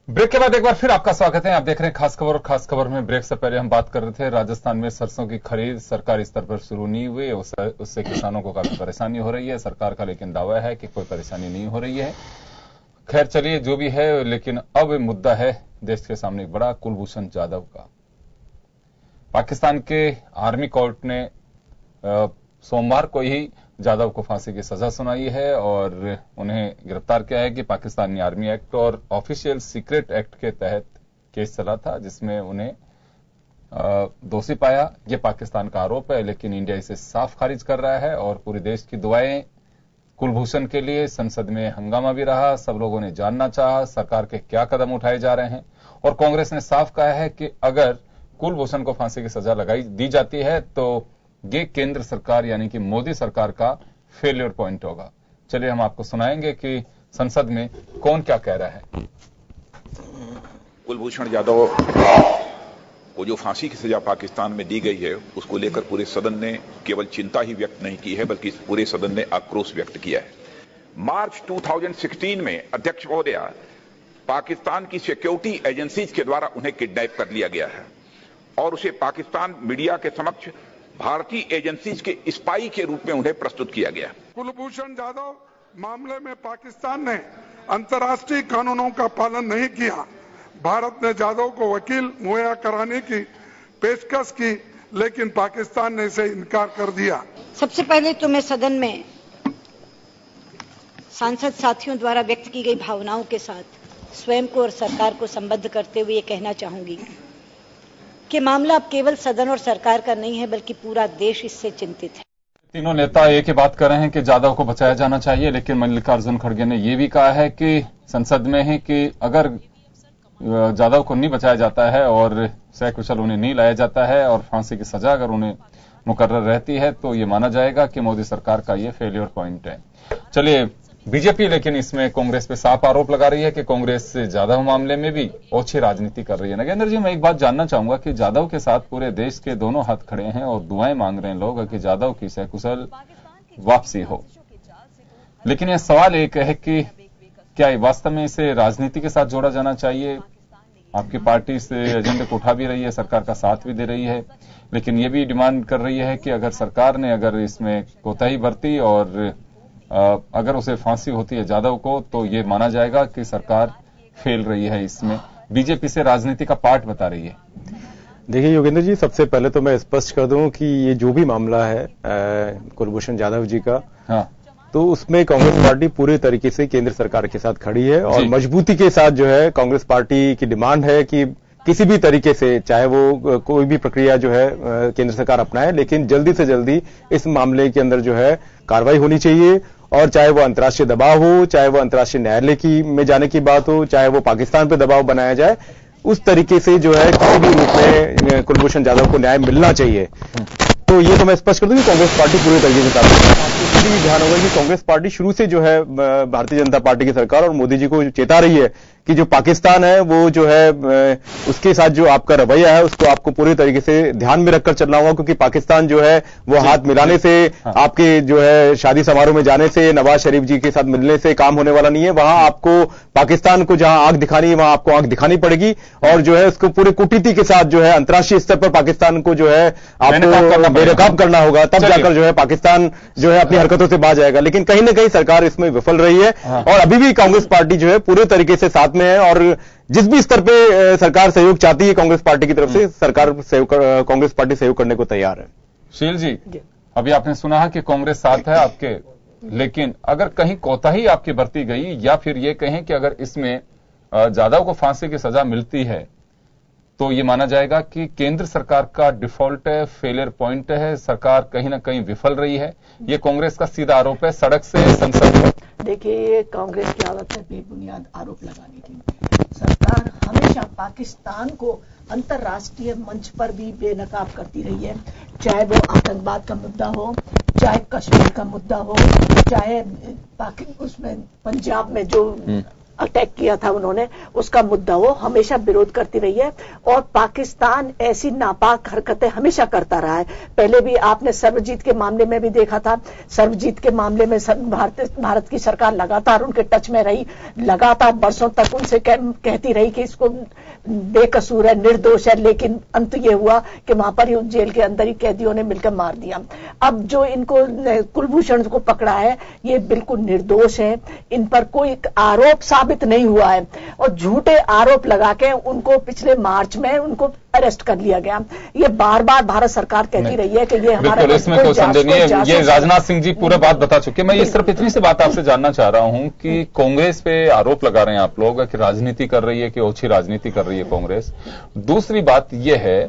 Break के बाद एक बार फिर आपका स्वागत है। आप देख रहे हैं खास खबर। और खास खबर में ब्रेक से पहले हम बात कर रहे थे राजस्थान में सरसों की खरीद सरकारी स्तर पर शुरू नहीं हुई, उससे किसानों को काफी परेशानी हो रही है। सरकार का लेकिन दावा है कि कोई परेशानी नहीं हो रही है। खैर चलिए जो भी है, लेकिन अब मुद्दा है देश के सामने बड़ा, कुलभूषण जाधव का। पाकिस्तान के आर्मी कोर्ट ने सोमवार को ही जाधव को फांसी की सजा सुनाई है और उन्हें गिरफ्तार किया है कि पाकिस्तानी आर्मी एक्ट और ऑफिशियल सीक्रेट एक्ट के तहत केस चला था, जिसमें उन्हें दोषी पाया। यह पाकिस्तान का आरोप है, लेकिन इंडिया इसे साफ खारिज कर रहा है और पूरे देश की दुआएं कुलभूषण के लिए। संसद में हंगामा भी रहा, सब लोगों ने जानना चाहा सरकार के क्या कदम उठाए जा रहे हैं। और कांग्रेस ने साफ कहा है कि अगर कुलभूषण को फांसी की सजा दी जाती है तो ये केंद्र सरकार यानी कि मोदी सरकार का फेलियर पॉइंट होगा। चलिए हम आपको सुनाएंगे कि संसद में कौन क्या कह रहा है। कुलभूषण जाधव को जो फांसी की सजा पाकिस्तान में दी गई है, उसको लेकर पूरे सदन ने केवल चिंता ही व्यक्त नहीं की है, बल्कि पूरे सदन ने आक्रोश व्यक्त किया है। मार्च 2016 में अध्यक्ष महोदय, पाकिस्तान की सिक्योरिटी एजेंसीज के द्वारा उन्हें किडनैप कर लिया गया है और उसे पाकिस्तान मीडिया के समक्ष भारतीय एजेंसीज के स्पाई के रूप में उन्हें प्रस्तुत किया गया। कुलभूषण जाधव मामले में पाकिस्तान ने अंतर्राष्ट्रीय कानूनों का पालन नहीं किया। भारत ने जाधव को वकील मुहैया कराने की पेशकश की, लेकिन पाकिस्तान ने इसे इनकार कर दिया। सबसे पहले तो मैं सदन में सांसद साथियों द्वारा व्यक्त की गई भावनाओं के साथ स्वयं को और सरकार को संबद्ध करते हुए ये कहना चाहूंगी कि मामला अब केवल सदन और सरकार का नहीं है, बल्कि पूरा देश इससे चिंतित है। तीनों नेता एक ही बात कर रहे हैं कि जाधव को बचाया जाना चाहिए, लेकिन मल्लिकार्जुन खड़गे ने यह भी कहा है कि संसद में ही कि अगर जाधव को नहीं बचाया जाता है और सकुशल उन्हें नहीं लाया जाता है और फांसी की सजा अगर उन्हें मुकर्रर रहती है तो ये माना जाएगा कि मोदी सरकार का ये फेलियर पॉइंट है। चलिए बीजेपी लेकिन इसमें कांग्रेस पे साफ आरोप लगा रही है कि कांग्रेस जाधव मामले में भी ओछी राजनीति कर रही है। नगेंद्र जी, मैं एक बात जानना चाहूंगा कि जाधव के साथ पूरे देश के दोनों हाथ खड़े हैं और दुआएं मांग रहे हैं लोग कि जाधव की सकुशल वापसी हो, लेकिन यह सवाल एक है कि क्या वास्तव में इसे राजनीति के साथ जोड़ा जाना चाहिए। आपकी पार्टी से एजेंडे को उठा भी रही है, सरकार का साथ भी दे रही है, लेकिन यह भी डिमांड कर रही है कि अगर सरकार ने अगर इसमें कोताही बरती और अगर उसे फांसी होती है जाधव को तो ये माना जाएगा कि सरकार फेल रही है। इसमें बीजेपी से राजनीति का पार्ट बता रही है। देखिए योगेंद्र जी, सबसे पहले तो मैं स्पष्ट कर दूं कि ये जो भी मामला है कुलभूषण जाधव जी का, हाँ, तो उसमें कांग्रेस पार्टी पूरे तरीके से केंद्र सरकार के साथ खड़ी है और मजबूती के साथ जो है कांग्रेस पार्टी की डिमांड है कि किसी भी तरीके से चाहे वो कोई भी प्रक्रिया जो है केंद्र सरकार अपनाए, लेकिन जल्दी से जल्दी इस मामले के अंदर जो है कार्रवाई होनी चाहिए। और चाहे वो अंतर्राष्ट्रीय दबाव हो, चाहे वो अंतर्राष्ट्रीय न्यायालय में जाने की बात हो, चाहे वो पाकिस्तान पर दबाव बनाया जाए, उस तरीके से जो है किसी भी रूप में कुलभूषण जाधव को न्याय मिलना चाहिए। तो ये तो मैं स्पष्ट कर दूं कि कांग्रेस पार्टी पूरे तरीके से काम कर रही है। आपको भी ध्यान होगा कि कांग्रेस पार्टी शुरू से जो है भारतीय जनता पार्टी की सरकार और मोदी जी को चेता रही है कि जो पाकिस्तान है वो जो है उसके साथ जो आपका रवैया है उसको आपको पूरी तरीके से ध्यान में रखकर चलना होगा, क्योंकि पाकिस्तान जो है वो हाथ मिलाने से, आपके जो है शादी समारोह में जाने से, नवाज शरीफ जी के साथ मिलने से काम होने वाला नहीं है। वहां आपको पाकिस्तान को जहां आंख दिखानी है वहां आपको आंख दिखानी पड़ेगी और जो है उसको पूरे कूटनीति के साथ जो है अंतर्राष्ट्रीय स्तर पर पाकिस्तान को जो है आपको बेनकाब करना होगा, तब जाकर जो है पाकिस्तान जो है अपनी हरकतों से बाज जाएगा। लेकिन कहीं ना कहीं सरकार इसमें विफल रही है और अभी भी कांग्रेस पार्टी जो है पूरे तरीके से साथ में है और जिस भी स्तर पे सरकार सहयोग चाहती है कांग्रेस पार्टी की तरफ से कांग्रेस पार्टी सहयोग करने को तैयार है। शील जी, अभी आपने सुना कि कांग्रेस साथ है आपके, लेकिन अगर कहीं कोताही आपकी बरती गई या फिर ये कहें कि अगर इसमें जाधव को फांसी की सजा मिलती है तो ये माना जाएगा कि केंद्र सरकार का डिफॉल्ट है, फेलियर पॉइंट है, सरकार कहीं ना कहीं विफल रही है। ये कांग्रेस का सीधा आरोप है सड़क से संसद में। देखिए, ये कांग्रेस की आदत है बेबुनियाद आरोप लगाने की। सरकार हमेशा पाकिस्तान को अंतर्राष्ट्रीय मंच पर भी बेनकाब करती रही है, चाहे वो आतंकवाद का मुद्दा हो, चाहे कश्मीर का मुद्दा हो, चाहे उसमें पंजाब में जो अटैक किया था उन्होंने, उसका मुद्दा वो हमेशा विरोध करती रही है। और पाकिस्तान ऐसी नापाक हरकतें हमेशा करता रहा है। पहले भी आपने सर्वजीत के मामले में भी देखा था, सर्वजीत के मामले में भारत की सरकार लगातार उनके टच में रही, लगातार बरसों तक उनसे कहती रही कि इसको बेकसूर है, निर्दोष है, लेकिन अंत ये हुआ कि वहां पर जेल के अंदर ही कैदियों ने मिलकर मार दिया। अब जो इनको कुलभूषण को पकड़ा है ये बिल्कुल निर्दोष है, इन पर कोई आरोप साबित नहीं हुआ है और झूठे आरोप लगा के उनको पिछले मार्च में उनको अरेस्ट कर लिया गया। ये बार बार भारत सरकार कहती रही है कि ये हमारा, इसमें कोई संदेह नहीं है। ये राजनाथ सिंह जी पूरा बात बता चुके हैं। मैं ये सिर्फ इतनी सी बात आपसे जानना चाह रहा हूं कि कांग्रेस पे आरोप लगा रहे हैं आप लोग कि राजनीति कर रही है, कि ओछी राजनीति कर रही है कांग्रेस। दूसरी बात यह है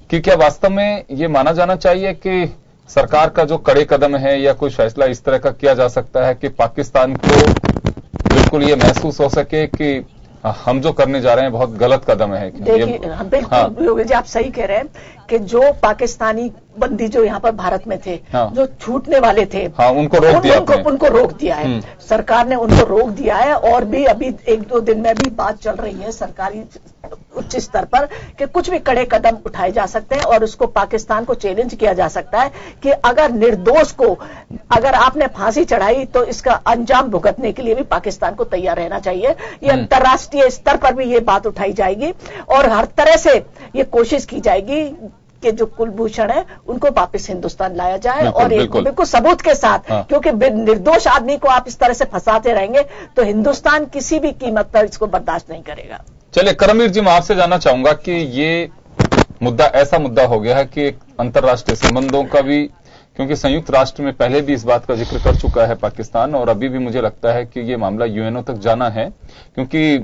कि क्या वास्तव में ये माना जाना चाहिए कि सरकार का जो कड़े कदम है या कोई फैसला इस तरह का किया जा सकता है कि पाकिस्तान को बिल्कुल ये महसूस हो सके कि हम जो करने जा रहे हैं बहुत गलत कदम है? देखिए बिल्कुल योगी जी आप सही कह रहे हैं कि जो पाकिस्तानी बंदी जो यहाँ पर भारत में थे, जो छूटने वाले थे, उनको रोक दिया है सरकार ने, उनको रोक दिया है। और भी अभी 1-2 दिन में भी बात चल रही है सरकारी उच्च स्तर पर कि कुछ भी कड़े कदम उठाए जा सकते हैं और उसको पाकिस्तान को चैलेंज किया जा सकता है कि अगर निर्दोष को अगर आपने फांसी चढ़ाई तो इसका अंजाम भुगतने के लिए भी पाकिस्तान को तैयार रहना चाहिए। ये अंतर्राष्ट्रीय स्तर पर भी ये बात उठाई जाएगी और हर तरह से ये कोशिश की जाएगी कि जो कुलभूषण है उनको वापस हिंदुस्तान लाया जाए और बिल्कुल सबूत के साथ, क्योंकि निर्दोष आदमी को आप इस तरह से फंसाते रहेंगे तो हिंदुस्तान किसी भी कीमत पर इसको बर्दाश्त नहीं करेगा। चलिए करमवीर जी, मैं आपसे जानना चाहूंगा कि ये मुद्दा ऐसा मुद्दा हो गया है कि अंतर्राष्ट्रीय संबंधों का भी, क्योंकि संयुक्त राष्ट्र में पहले भी इस बात का जिक्र कर चुका है पाकिस्तान और अभी भी मुझे लगता है कि ये मामला यूएनओ तक जाना है, क्योंकि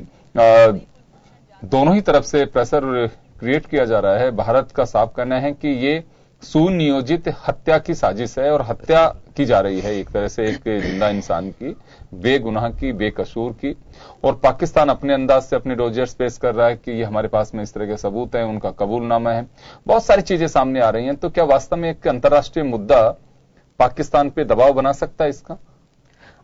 दोनों ही तरफ से प्रेशर क्रिएट किया जा रहा है। भारत का साफ कहना है कि ये सुनियोजित हत्या की साजिश है और हत्या की जा रही है एक तरह से एक जिंदा इंसान की, बेगुनाह की, बेकसूर की। और पाकिस्तान अपने अंदाज से अपने डोजर्स पेश कर रहा है कि ये हमारे पास में इस तरह के सबूत हैं, उनका कबूलनामा है, बहुत सारी चीजें सामने आ रही हैं। तो क्या वास्तव में एक अंतर्राष्ट्रीय मुद्दा पाकिस्तान पे दबाव बना सकता है इसका?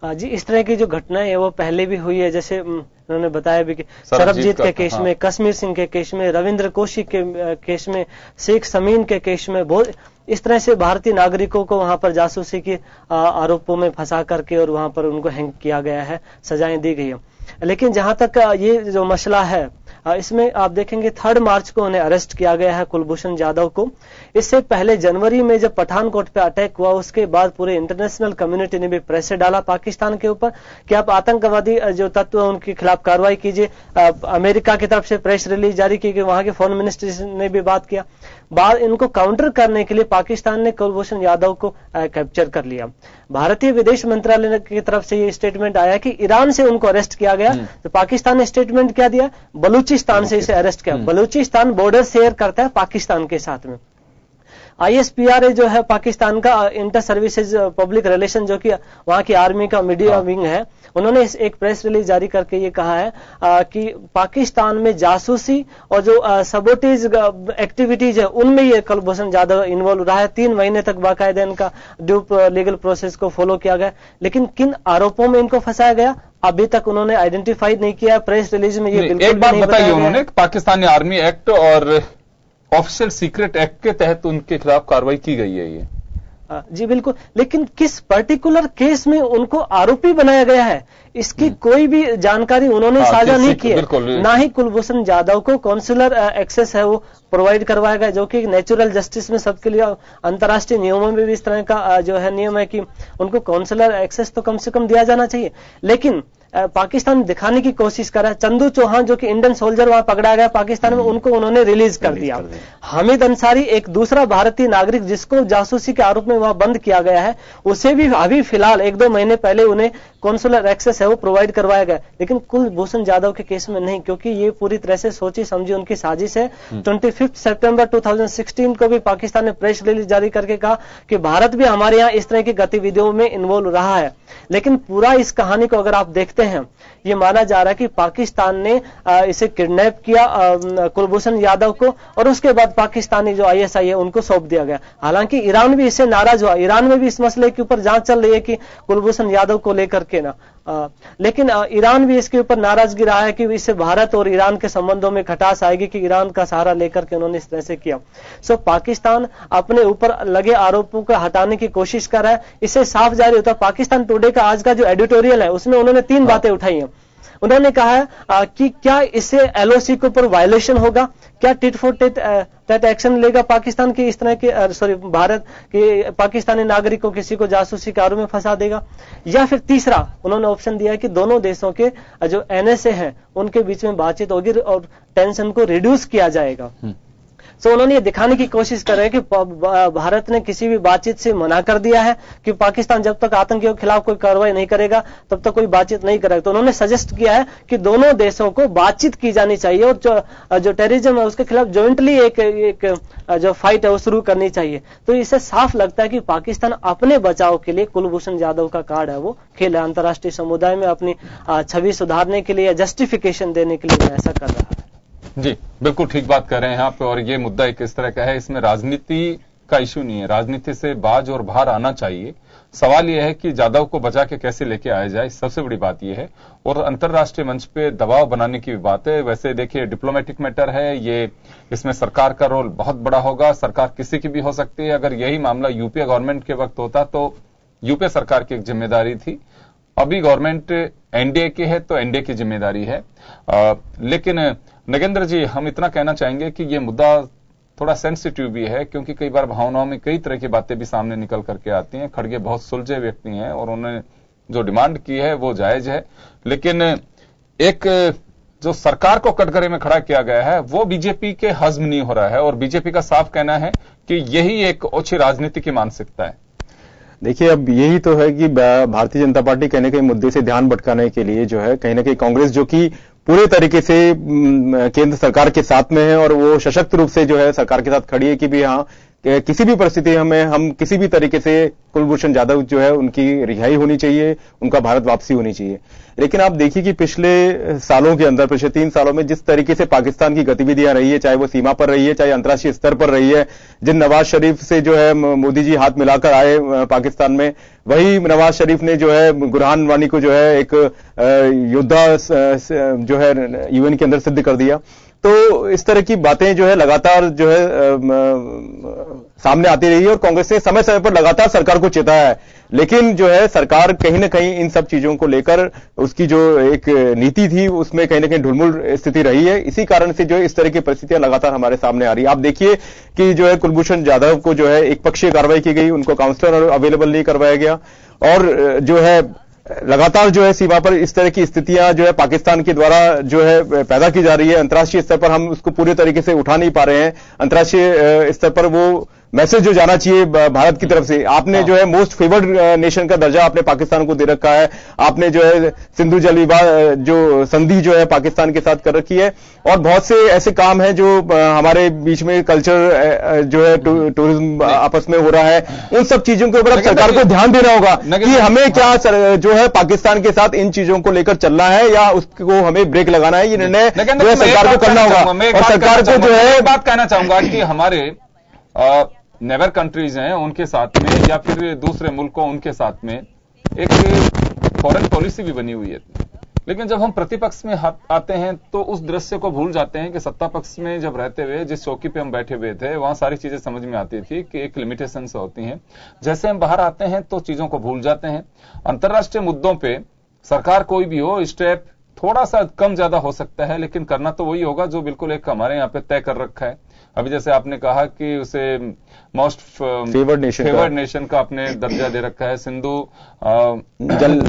जी, इस तरह की जो घटनाएं है वो पहले भी हुई है, जैसे उन्होंने बताया भी कि सरबजीत के केस में, कश्मीर सिंह के केस में, रविंद्र कौशिक के केस में, शेख समीन के केस में, बहुत इस तरह से भारतीय नागरिकों को वहां पर जासूसी के आरोपों में फंसा करके और वहां पर उनको हैंग किया गया है, सजाएं दी गई है। लेकिन जहां तक ये जो मसला है इसमें आप देखेंगे 3 मार्च को उन्हें अरेस्ट किया गया है कुलभूषण जाधव को। इससे पहले जनवरी में जब पठानकोट पे अटैक हुआ उसके बाद पूरे इंटरनेशनल कम्युनिटी ने भी प्रेशर डाला पाकिस्तान के ऊपर कि आप आतंकवादी जो तत्व है उनके खिलाफ कार्रवाई कीजिए। अमेरिका की तरफ से प्रेस रिलीज जारी की गई, वहां के फॉरेन मिनिस्टर ने भी बात किया। बाद इनको काउंटर करने के लिए पाकिस्तान ने कुलभूषण यादव को कैप्चर कर लिया। भारतीय विदेश मंत्रालय की तरफ से ये स्टेटमेंट आया कि ईरान से उनको अरेस्ट किया गया, तो पाकिस्तान ने स्टेटमेंट क्या दिया, बलूचिस्तान से इसे अरेस्ट किया। बलूचिस्तान बॉर्डर शेयर करता है पाकिस्तान के साथ में। ISPRA जो है पाकिस्तान का इंटर सर्विसेज पब्लिक रिलेशन, जो कि वहां की आर्मी का मीडिया विंग है, उन्होंने एक प्रेस रिलीज जारी करके ये कहा है कि पाकिस्तान में जासूसी और जो सबोटेज एक्टिविटीज है उनमें ये कुलभूषण जाधव इन्वॉल्व रहा है। 3 महीने तक बाकायदा इनका ड्यू लीगल प्रोसेस को फॉलो किया गया, लेकिन किन आरोपों में इनको फंसाया गया अभी तक उन्होंने आइडेंटिफाई नहीं किया। प्रेस रिलीज में ये बिल्कुल एक बात बताइए उन्होंने, पाकिस्तानी आर्मी एक्ट और ऑफिशियल सीक्रेट एक्ट के तहत उनके खिलाफ कार्रवाई की गई है ये। जी बिल्कुल, लेकिन किस पर्टिकुलर केस में उनको आरोपी बनाया गया है इसकी कोई भी जानकारी उन्होंने साझा नहीं की है। ना ही कुलभूषण जाधव को कॉन्सुलर एक्सेस है वो प्रोवाइड करवाया गया, जो कि नेचुरल जस्टिस में सबके लिए अंतर्राष्ट्रीय नियमों में भी इस तरह का जो है नियम है कि उनको कॉन्सुलर एक्सेस तो कम से कम दिया जाना चाहिए। लेकिन पाकिस्तान दिखाने की कोशिश कर रहा है। चंदू चौहान जो कि इंडियन सोल्जर वहां पकड़ा गया पाकिस्तान में, उनको उन्होंने रिलीज कर दिया। हामिद अंसारी एक दूसरा भारतीय नागरिक जिसको जासूसी के आरोप में वहां बंद किया गया है, उसे भी अभी फिलहाल 1-2 महीने पहले उन्हें कॉन्सुलर एक्सेस है वो प्रोवाइड करवाया गया, लेकिन कुलभूषण जाधव के केस में नहीं, क्योंकि ये पूरी तरह से सोची समझी उनकी साजिश है। 25 सितंबर 2016 को भी पाकिस्तान ने प्रेस रिलीज जारी करके कहा कि भारत भी हमारे यहाँ इस तरह की गतिविधियों में इन्वॉल्व रहा है। लेकिन पूरा इस कहानी को अगर आप देखते हैं, ये माना जा रहा है कि पाकिस्तान ने इसे किडनैप किया कुलभूषण यादव को, और उसके बाद पाकिस्तानी जो ISI है उनको सौंप दिया गया। हालांकि ईरान भी इससे नाराज हुआ, ईरान में भी इस मसले के ऊपर जांच चल रही है कि कुलभूषण यादव को लेकर के ना लेकिन ईरान भी इसके ऊपर नाराजगी रहा है कि इससे भारत और ईरान के संबंधों में खटास आएगी कि ईरान का सहारा लेकर के उन्होंने इस तरह से किया। सो पाकिस्तान अपने ऊपर लगे आरोपों को हटाने की कोशिश कर रहा है। इससे साफ जारी होता है, पाकिस्तान टुडे का आज का जो एडिटोरियल है उसमें उन्होंने 3 बातें उठाई हैं। उन्होंने कहा है कि क्या इससे एलओसी के ऊपर वायलेशन होगा, क्या टिट फॉर टेट एक्शन लेगा पाकिस्तान की इस तरह के भारत के पाकिस्तानी नागरिकों किसी को जासूसी के आरोप में फंसा देगा, या फिर तीसरा उन्होंने ऑप्शन दिया है कि दोनों देशों के जो एनएसए हैं उनके बीच में बातचीत होगी और टेंशन को रिड्यूस किया जाएगा। तो उन्होंने ये दिखाने की कोशिश कर रहे हैं कि भारत ने किसी भी बातचीत से मना कर दिया है कि पाकिस्तान जब तक आतंकियों के खिलाफ कोई कार्रवाई नहीं करेगा तब तक कोई बातचीत नहीं करेगा। तो उन्होंने सजेस्ट किया है कि दोनों देशों को बातचीत की जानी चाहिए और जो टेररिज्म है उसके खिलाफ जॉइंटली एक जो फाइट है वो शुरू करनी चाहिए। तो इससे साफ लगता है कि पाकिस्तान अपने बचाव के लिए कुलभूषण जाधव का कार्ड है वो खेल है, अंतर्राष्ट्रीय समुदाय में अपनी छवि सुधारने के लिए, जस्टिफिकेशन देने के लिए ऐसा कर रहा है। जी बिल्कुल ठीक बात कर रहे हैं आप। और ये मुद्दा एक इस तरह का है, इसमें राजनीति का इश्यू नहीं है, राजनीति से बाज और बाहर आना चाहिए। सवाल यह है कि जाधव को बचा के कैसे लेके आया जाए, सबसे बड़ी बात यह है। और अंतर्राष्ट्रीय मंच पे दबाव बनाने की भी बात है। वैसे देखिए डिप्लोमेटिक मैटर है ये, इसमें सरकार का रोल बहुत बड़ा होगा। सरकार किसी की भी हो सकती है। अगर यही मामला यूपीए गवर्नमेंट के वक्त होता तो यूपीए सरकार की एक जिम्मेदारी थी, अभी गवर्नमेंट एनडीए की है तो एनडीए की जिम्मेदारी है। लेकिन नगेंद्र जी, हम इतना कहना चाहेंगे कि यह मुद्दा थोड़ा सेंसिटिव भी है, क्योंकि कई बार भावनाओं में कई तरह की बातें भी सामने निकल करके आती हैं। खड़गे बहुत सुलझे व्यक्ति हैं और उन्होंने जो डिमांड की है वो जायज है, लेकिन एक जो सरकार को कटघरे में खड़ा किया गया है वो बीजेपी के हजम नहीं हो रहा है। और बीजेपी का साफ कहना है कि यही एक ओछी राजनीति की मानसिकता है। देखिए, अब यही तो है कि भारतीय जनता पार्टी कहीं ना कहीं मुद्दे से ध्यान भटकाने के लिए जो है कहीं ना कहीं कांग्रेस, जो कि पूरे तरीके से केंद्र सरकार के साथ में है और वो सशक्त रूप से जो है सरकार के साथ खड़ी है कि भी हाँ किसी भी परिस्थिति में हम किसी भी तरीके से कुलभूषण जाधव जो है उनकी रिहाई होनी चाहिए, उनका भारत वापसी होनी चाहिए। लेकिन आप देखिए कि पिछले सालों के अंदर, पिछले 3 सालों में जिस तरीके से पाकिस्तान की गतिविधियां रही है, चाहे वो सीमा पर रही है, चाहे अंतर्राष्ट्रीय स्तर पर रही है, जिन नवाज शरीफ से जो है मोदी जी हाथ मिलाकर आए पाकिस्तान में, वही नवाज शरीफ ने जो है बुरहान वानी को जो है एक योद्धा जो है यूएन के अंदर सिद्ध कर दिया। तो इस तरह की बातें जो है लगातार जो है सामने आती रही है और कांग्रेस ने समय समय पर लगातार सरकार को चेताया है। लेकिन जो है सरकार कहीं ना कहीं इन सब चीजों को लेकर उसकी जो एक नीति थी उसमें कहीं ना कहीं ढुलमुल स्थिति रही है। इसी कारण से जो है इस तरह की परिस्थितियां लगातार हमारे सामने आ रही है। आप देखिए कि जो है कुलभूषण जाधव को जो है एक पक्षीय कार्रवाई की गई, उनको काउंसलर अवेलेबल नहीं करवाया गया और जो है लगातार जो है सीमा पर इस तरह की स्थितियां जो है पाकिस्तान के द्वारा जो है पैदा की जा रही है। अंतर्राष्ट्रीय स्तर पर हम उसको पूरे तरीके से उठा नहीं पा रहे हैं। अंतर्राष्ट्रीय स्तर पर वो मैसेज जो जाना चाहिए भारत की तरफ से, आपने जो है मोस्ट फेवर्ड नेशन का दर्जा आपने पाकिस्तान को दे रखा है। आपने जो है सिंधु जल विवाद जो संधि जो है पाकिस्तान के साथ कर रखी है और बहुत से ऐसे काम हैं जो हमारे बीच में कल्चर जो है टूरिज्म आपस में हो रहा है। उन सब चीजों के ऊपर सरकार को ध्यान देना होगा कि हमें क्या जो है पाकिस्तान के साथ इन चीजों को लेकर चलना है या उसको हमें ब्रेक लगाना है। ये निर्णय जो है सरकार को करना होगा और सरकार को जो है बात कहना चाहूंगा कि हमारे नेबर कंट्रीज हैं उनके साथ में या फिर दूसरे मुल्कों उनके साथ में एक फॉरेन पॉलिसी भी बनी हुई है। लेकिन जब हम प्रतिपक्ष में आते हैं तो उस दृश्य को भूल जाते हैं कि सत्ता पक्ष में जब रहते हुए जिस चौकी पे हम बैठे हुए थे वहां सारी चीजें समझ में आती थी कि एक लिमिटेशन होती हैं। जैसे हम बाहर आते हैं तो चीजों को भूल जाते हैं। अंतर्राष्ट्रीय मुद्दों पे सरकार कोई भी हो, स्टेप थोड़ा सा कम ज्यादा हो सकता है, लेकिन करना तो वही होगा जो बिल्कुल एक हमारे यहाँ पे तय कर रखा है। अभी जैसे आपने कहा कि उसे मोस्ट फेवर्ड नेशन का आपने दर्जा दे रखा है। सिंधु जल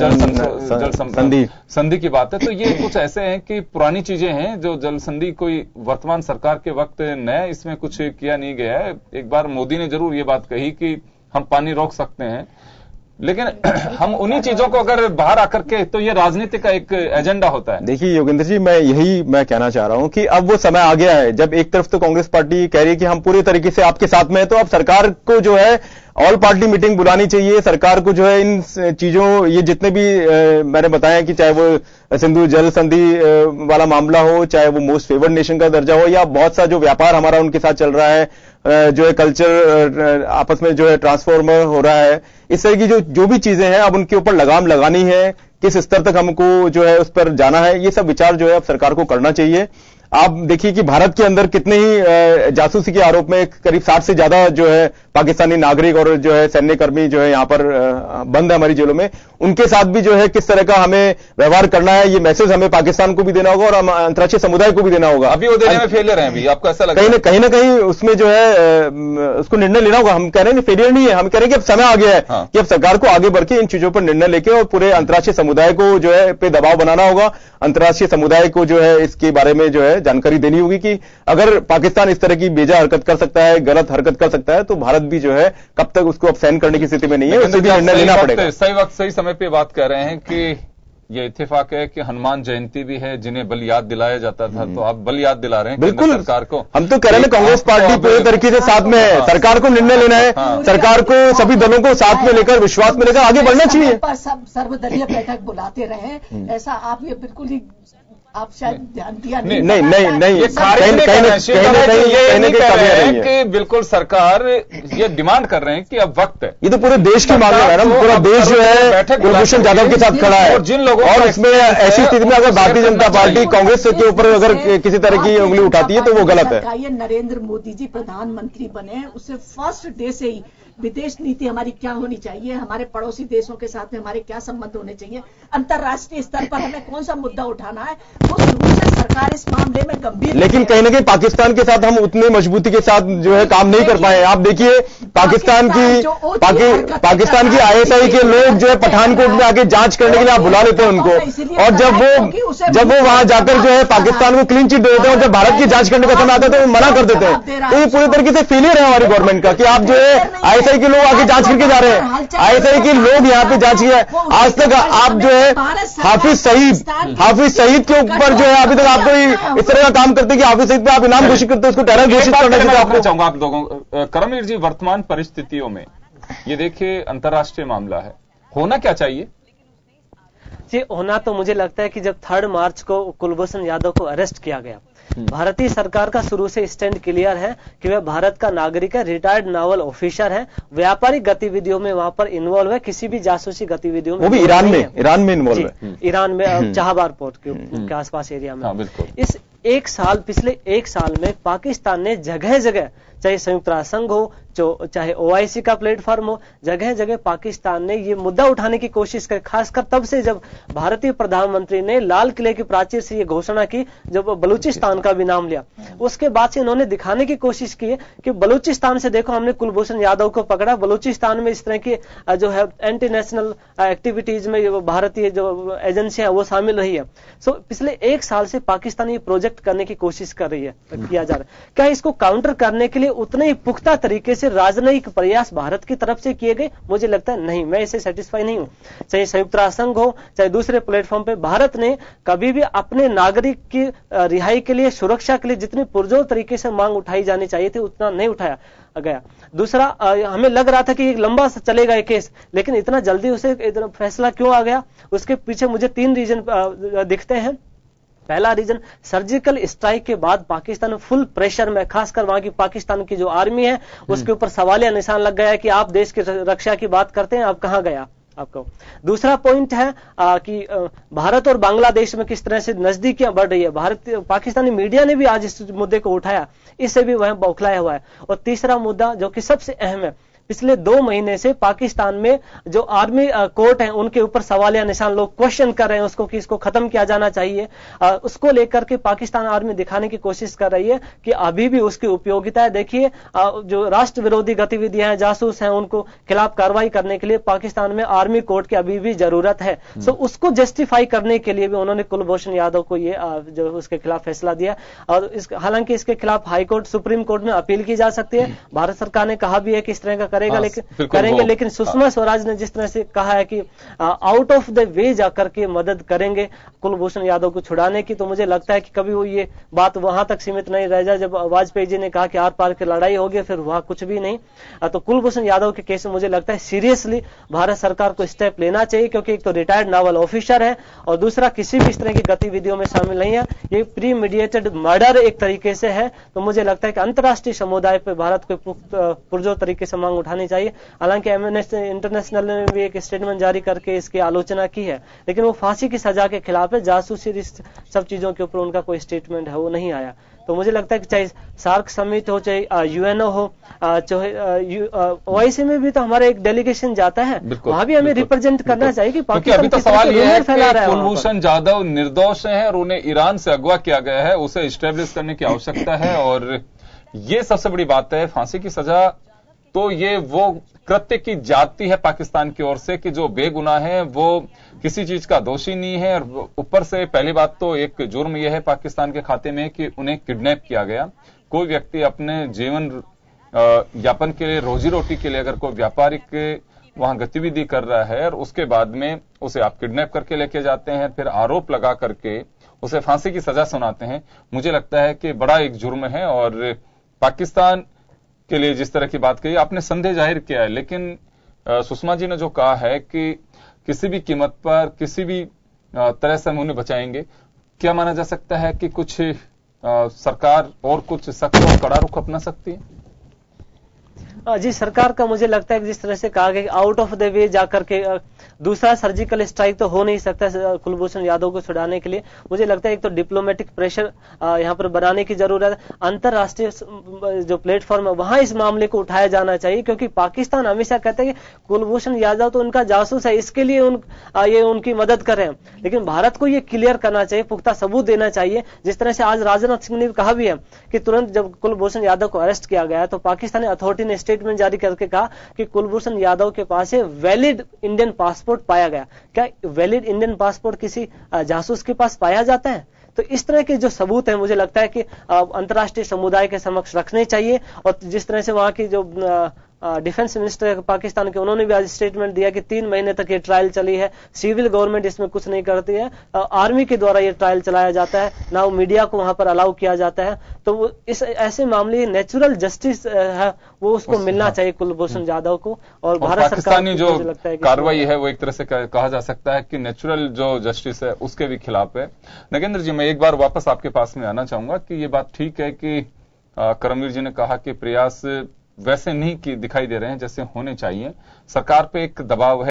संधि की बात है। तो ये कुछ ऐसे हैं कि पुरानी चीजें हैं जो जल संधि कोई वर्तमान सरकार के वक्त नया इसमें कुछ किया नहीं गया है। एक बार मोदी ने जरूर ये बात कही कि हम पानी रोक सकते हैं, लेकिन हम उन्हीं चीजों को अगर बाहर आकर के, तो ये राजनीति का एक एजेंडा होता है। देखिए योगेंद्र जी, मैं कहना चाह रहा हूं कि अब वो समय आ गया है जब एक तरफ तो कांग्रेस पार्टी कह रही है कि हम पूरे तरीके से आपके साथ में है, तो अब सरकार को जो है ऑल पार्टी मीटिंग बुलानी चाहिए। सरकार को जो है इन चीजों, ये जितने भी मैंने बताया कि चाहे वो सिंधु जल संधि वाला मामला हो, चाहे वो मोस्ट फेवर्ड नेशन का दर्जा हो, या बहुत सा जो व्यापार हमारा उनके साथ चल रहा है, जो है कल्चर आपस में जो है ट्रांसफॉर्मर हो रहा है, इस तरह की जो भी चीजें हैं अब उनके ऊपर लगाम लगानी है किस स्तर तक हमको जो है उस पर जाना है, ये सब विचार जो है अब सरकार को करना चाहिए। आप देखिए कि भारत के अंदर कितने ही जासूसी के आरोप में करीब 60 से ज्यादा जो है पाकिस्तानी नागरिक और जो है सैन्यकर्मी जो है यहां पर बंद है हमारी जेलों में, उनके साथ भी जो है किस तरह का हमें व्यवहार करना है, ये मैसेज हमें पाकिस्तान को भी देना होगा और अंतर्राष्ट्रीय समुदाय को भी देना होगा। अभी वो देने में फेलियर है, अभी आपको ऐसा लगता है? कहीं ना कहीं उसमें जो है उसको निर्णय लेना होगा। हम कह रहे हैं फेलियर नहीं है, हम कह रहे हैं कि अब समय आ गया है कि अब सरकार को आगे बढ़ के इन चीजों पर निर्णय लेके और पूरे अंतर्राष्ट्रीय समुदाय को जो है पे दबाव बनाना होगा। अंतर्राष्ट्रीय समुदाय को जो है इसके बारे में जो है जानकारी देनी होगी कि अगर पाकिस्तान इस तरह की बेजा हरकत कर सकता है, गलत हरकत कर सकता है, तो भारत भी जो है कब तक उसको अब सहन करने की स्थिति में नहीं है, उससे भी निर्णय लेना पड़ेगा। सही वक्त सही समय पे बात कर रहे हैं कि ये इत्तेफाक है कि हनुमान जयंती भी है, जिन्हें बल याद दिलाया जाता था, तो आप बल याद दिला रहे हैं बिल्कुल सरकार को। हम तो कह रहे हैं कांग्रेस पार्टी पूरे तरीके से साथ में है, सरकार को निर्णय लेना है, सरकार को सभी दलों को साथ में लेकर विश्वास में लेकर आगे बढ़ना चाहिए। सर्वदलीय बैठक बुलाते रहे, ऐसा आप ये बिल्कुल ही आप शायद ध्यान दिया नहीं कि बिल्कुल सरकार ये डिमांड कर रहे हैं कि अब वक्त है। ये तो पूरे देश की मांग है मैडम, पूरा देश जो है कुलभूषण जाधव के साथ खड़ा है। और जिन लोगों और इसमें ऐसी स्थिति में अगर भारतीय जनता पार्टी कांग्रेस के ऊपर अगर किसी तरह की उंगली उठाती है तो वो गलत है। नरेंद्र मोदी जी प्रधानमंत्री बने, उससे फर्स्ट डे से ही विदेश नीति हमारी क्या होनी चाहिए, हमारे पड़ोसी देशों के साथ में हमारे क्या संबंध होने चाहिए, अंतर्राष्ट्रीय स्तर पर हमें कौन सा मुद्दा उठाना है, वो शुरू से सरकार इस मामले में गंभीर। लेकिन कहीं ना कहीं पाकिस्तान के साथ हम उतनी मजबूती के साथ जो है काम नहीं कर पाए। आप देखिए पाकिस्तान की आईएसआई के लोग जो है पठानकोट में आके जांच करने के लिए आप बुला लेते हैं उनको, और जब वो वहां जाकर जो है पाकिस्तान को क्लीन चिट दे देते हैं और जब भारत की जांच करने का समय आता है तो वो मना कर देते हैं। तो ये पूरी तरीके से फेलियर है हमारी गवर्नमेंट का कि आप जो है आईएसआई के लोग आके जांच करके जा रहे हैं, आईएसआई के लोग यहाँ पे जांच किया है। आज तक आप जो है हाफिज सईद के ऊपर जो है अभी तक आपको इस तरह का काम करते कि हाफिज सईद पे आप इनाम घोषित करते, उसको टेरर घोषित करना चाहिए। आपको चाहूंगा आप लोगों, करमवीर जी, वर्तमान परिस्थितियों में ये देखिए अंतर्राष्ट्रीय मामला है, होना क्या चाहिए? जी, होना तो मुझे लगता है कि जब 3 मार्च को कुलभूषण यादव को अरेस्ट किया गया, भारतीय सरकार का शुरू से स्टैंड क्लियर है कि वह भारत का नागरिक है, रिटायर्ड नावल ऑफिसर है, व्यापारिक गतिविधियों में वहां पर इन्वॉल्व है, किसी भी जासूसी गतिविधियों में, वो भी ईरान में इन्वॉल्व है, ईरान में चाहबार पोर्ट के आसपास एरिया में। इस पिछले एक साल में पाकिस्तान ने जगह जगह, चाहे संयुक्त राष्ट्र संघ हो, चाहे ओआईसी का प्लेटफॉर्म हो, जगह जगह पाकिस्तान ने ये मुद्दा उठाने की कोशिश की, खासकर तब से जब भारतीय प्रधानमंत्री ने लाल किले की प्राचीर से ये घोषणा की, जब बलूचिस्तान का भी नाम लिया, उसके बाद से इन्होंने दिखाने की कोशिश की कि बलूचिस्तान से देखो हमने कुलभूषण यादव को पकड़ा, बलूचिस्तान में इस तरह की जो है एंटी नेशनल एक्टिविटीज में भारतीय जो एजेंसियां वो शामिल रही है। सो पिछले एक साल से पाकिस्तान ये प्रोजेक्ट करने की कोशिश कर रही है, किया जा रहा है। क्या इसको काउंटर करने के लिए उतने ही पुख्ता तरीके से राजनयिक प्रयास भारत की तरफ से किए गए? मुझे लगता है नहीं, मैं इससे सेटिस्फाई नहीं हूं। चाहे संयुक्त राष्ट्र संघ हो, चाहे दूसरे प्लेटफॉर्म पे, भारत ने कभी भी अपने नागरिक की रिहाई के लिए, सुरक्षा के लिए जितनी पुरजोर तरीके से मांग उठाई जानी चाहिए थी उतना नहीं उठाया गया। दूसरा, हमें लग रहा था कि एक लंबा चलेगा ये केस, लेकिन इतना जल्दी उसे इतना फैसला क्यों आ गया? उसके पीछे मुझे 3 रीजन दिखते हैं। पहला रीजन, सर्जिकल स्ट्राइक के बाद पाकिस्तान फुल प्रेशर में, खासकर वहां की पाकिस्तान की जो आर्मी है उसके ऊपर सवालिया निशान लग गया है कि आप देश की रक्षा की बात करते हैं, आप कहां गया आपको। दूसरा पॉइंट है कि भारत और बांग्लादेश में किस तरह से नजदीकियां बढ़ रही है, पाकिस्तानी मीडिया ने भी आज इस मुद्दे को उठाया, इससे भी वह बौखलाया हुआ है। और तीसरा मुद्दा जो कि सबसे अहम है, पिछले 2 महीने से पाकिस्तान में जो आर्मी कोर्ट है उनके ऊपर सवालिया निशान, लोग क्वेश्चन कर रहे हैं उसको कि इसको खत्म किया जाना चाहिए। उसको लेकर के पाकिस्तान आर्मी दिखाने की कोशिश कर रही है कि अभी भी उसकी उपयोगिता है। देखिए, जो राष्ट्र विरोधी गतिविधियां हैं, जासूस हैं, उनको खिलाफ कार्रवाई करने के लिए पाकिस्तान में आर्मी कोर्ट की अभी भी जरूरत है। सो उसको जस्टिफाई करने के लिए भी उन्होंने कुलभूषण यादव को ये जो उसके खिलाफ फैसला दिया। और हालांकि इसके खिलाफ हाईकोर्ट, सुप्रीम कोर्ट में अपील की जा सकती है। भारत सरकार ने कहा भी है कि इस तरह का करेंगे, लेकिन सुषमा स्वराज ने जिस तरह से कहा है कि आउट ऑफ द वे जाकर के मदद करेंगे कुलभूषण यादव को छुड़ाने की, तो मुझे लगता है कि कभी वो ये बात वहां तक सीमित नहीं रह जाए। जब वाजपेयी जी ने कहा कि आर पार की लड़ाई होगी, फिर वहां कुछ भी नहीं। तो कुलभूषण यादव के केस में मुझे लगता है सीरियसली भारत सरकार को स्टेप लेना चाहिए, क्योंकि एक तो रिटायर्ड नावल ऑफिसर है और दूसरा किसी भी इस तरह की गतिविधियों में शामिल नहीं है। ये प्री मीडिएटेड मर्डर एक तरीके से है। तो मुझे लगता है कि अंतर्राष्ट्रीय समुदाय पर भारत को पुरजोर तरीके से मांग उठानी चाहिए। हालांकि एमनेस्टी इंटरनेशनल ने भी एक स्टेटमेंट जारी करके इसकी आलोचना की है, लेकिन वो फांसी की सजा के खिलाफ है, जासूसी सब चीजों के ऊपर उनका कोई स्टेटमेंट है वो नहीं आया। तो मुझे लगता है कि चाहे सार्क समिट हो, चाहे यूएनओ हो, चाहे ओआईसी में भी तो हमारा एक डेलीगेशन जाता है, वहां भी हमें रिप्रेजेंट करना चाहिए कि पाकिस्तान अभी तो सवाल यह है कि कुलभूषण जाधव निर्दोष है और उन्हें ईरान से अगवा किया गया है, उसे स्टेब्लिश करने की आवश्यकता है और ये सबसे बड़ी बात है। फांसी की सजा तो ये वो कृत्य की जाती है पाकिस्तान की ओर से कि जो बेगुनाह है वो किसी चीज का दोषी नहीं है। और ऊपर से पहली बात तो एक जुर्म यह है पाकिस्तान के खाते में कि उन्हें किडनैप किया गया। कोई व्यक्ति अपने जीवन यापन के लिए, रोजी रोटी के लिए अगर कोई व्यापारिक वहां गतिविधि कर रहा है और उसके बाद में उसे आप किडनैप करके लेके जाते हैं, फिर आरोप लगा करके उसे फांसी की सजा सुनाते हैं, मुझे लगता है कि बड़ा एक जुर्म है। और पाकिस्तान के लिए जिस तरह की बात कही आपने, संदेह जाहिर किया है, लेकिन सुषमा जी ने जो कहा है कि किसी भी कीमत पर किसी भी तरह से हम उन्हें बचाएंगे, क्या माना जा सकता है कि कुछ सरकार और कुछ सख्त और कड़ा रुख अपना सकती है? जी, सरकार का मुझे लगता है कि जिस तरह से कहा गया कि आउट ऑफ द वे जाकर के दूसरा सर्जिकल स्ट्राइक तो हो नहीं सकता कुलभूषण यादव को छुड़ाने के लिए। मुझे लगता है एक तो डिप्लोमेटिक प्रेशर यहां पर बनाने की जरूरत है, अंतर्राष्ट्रीय जो प्लेटफॉर्म है वहां इस मामले को उठाया जाना चाहिए, क्योंकि पाकिस्तान हमेशा कहता है कि कुलभूषण यादव तो उनका जासूस है, इसके लिए ये उनकी मदद कर रहे हैं। लेकिन भारत को ये क्लियर करना चाहिए, पुख्ता सबूत देना चाहिए। जिस तरह से आज राजनाथ सिंह ने कहा भी है कि तुरंत जब कुलभूषण यादव को अरेस्ट किया गया तो पाकिस्तानी अथॉरिटी ने स्टेटमेंट जारी करके कहा कि कुलभूषण यादव के पास से वैलिड इंडियन पासपोर्ट पाया गया। क्या वैलिड इंडियन पासपोर्ट किसी जासूस के पास पाया जाता है? तो इस तरह के जो सबूत है मुझे लगता है कि अंतर्राष्ट्रीय समुदाय के समक्ष रखने चाहिए। और जिस तरह से वहां की जो डिफेंस मिनिस्टर पाकिस्तान के, उन्होंने भी आज स्टेटमेंट दिया कि 3 महीने तक ये ट्रायल चली है, सिविल गवर्नमेंट इसमें कुछ नहीं करती है, आर्मी के द्वारा ये ट्रायल चलाया जाता है, ना वो मीडिया को वहां पर अलाउ किया जाता है। तो इस ऐसे मामले नेचुरल जस्टिस है वो उसको मिलना चाहिए कुलभूषण यादव को। और भारत सरकार की जो कार्रवाई है वो एक तरह से कहा जा सकता है कि नेचुरल जो जस्टिस है उसके भी खिलाफ है। नगेंद्र जी, मैं एक बार वापस आपके पास में आना चाहूंगा कि ये बात ठीक है कि करमवीर जी ने कहा कि प्रयास वैसे नहीं कि दिखाई दे रहे हैं जैसे होने चाहिए, सरकार पे एक दबाव है।